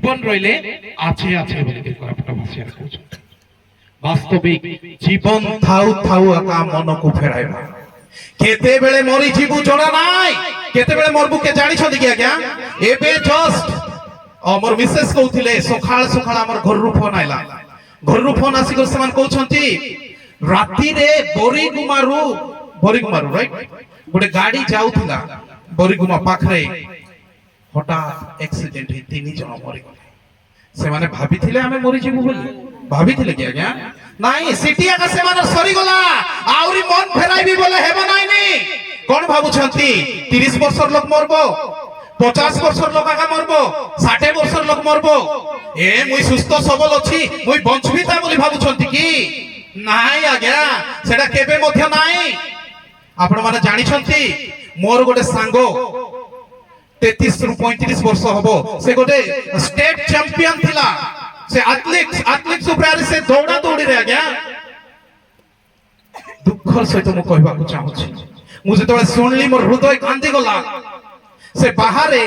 জীবন রইলে আছে আছে বলে করাপটা ভাষা কହୁଛନ୍ତି। বাস্তবিক জীবন থাউ থাউ আকা মনকু ফেরাইবা কেতে বেলে মরি জীবু জଣା নাই কেতে বেলে মরবু কে জানিছନ୍ତି কি আজ্ঞା এবে জস্ট আমার মিসেস কହୁଥିଲେ সকাল সকাল আমার ঘররু ফোন আইলা ঘররু ফোন আসি করে সমান কହୁଛନ୍ତି রাতি রে বরিগুমারু রাইট গোটে গাড়ি যাউଥିଲା বরিগুমা পাখরে হঠাৎ অ্যাক্সিডেন্ট হই তিন জন মরি গলে সে মানে ভাবিଥିଲେ আমি মরি ଯିବୁ ବୋଲି ভাবিଥିଲେ কি আজ্ঞা নাই সিটি আকা সে মানে সরি গলা আউরি মন ফেরাইবি বলে হেব নাইনি কোন ভাবুছন্তি 30 বছর লোক মরবো 50 বছর লোক আকা মরবো 60 বছর লোক মরবো এ মুই সুস্থ সবল অছি মুই বঞ্চবি তা বলি ভাবুছন্তি কি নাই আজ্ঞা সেটা কেবে মধ্য নাই আপন মানে জানিছন্তি মোর গোটে সাঙ্গ 33 রু 35 वर्ष হবো সে গোটে স্টেট চ্যাম্পিয়ন থিলা সে আথলেটিক্স উপরে সে দৌড়া দৌড়ি রে আজ্ঞা দুঃখর সহিত মু কইବାକୁ চাহুছি মু যেতବେଳେ শুনলি মোর হৃদয় কান্দি গলা সে বাহারে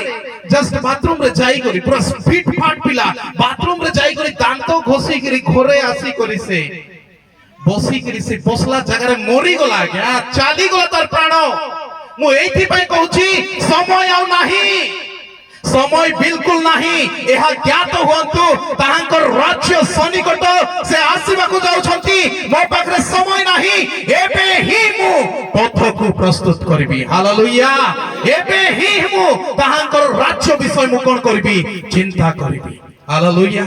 জাস্ট বাথরুম রে যাই করি পুরো স্পিড ফাট পিলা বাথরুম রে যাই করি দান্ত ঘষি করি ঘরে আসি করি সে বসি করি সে বসলা জায়গায় মরি গলা আজ্ঞা চালি গলা তার প্রাণ মু এইথি পাই কହୁছি সময় আউ নাহি সময় বিলকুল নাহি এহা জ্ঞাত হুଅନ୍ତୁ তাহাঙ্কর রাজ্য সনিকট সে আসিବାକୁ যাଉଛନ୍ତି ମୋ ପାଖରେ সময় নাহি ଏବେ ହିଁ ମୁଁ পথକୁ প্রস্তুত କରିବି ହାଲେଲୁୟା ଏବେ ହିଁ ମୁଁ ତାହାঙ্কর রাজ্য বিষয় ମୁଁ কোন କରିବି চিন্তা କରିବି ହାଲେଲୁୟା।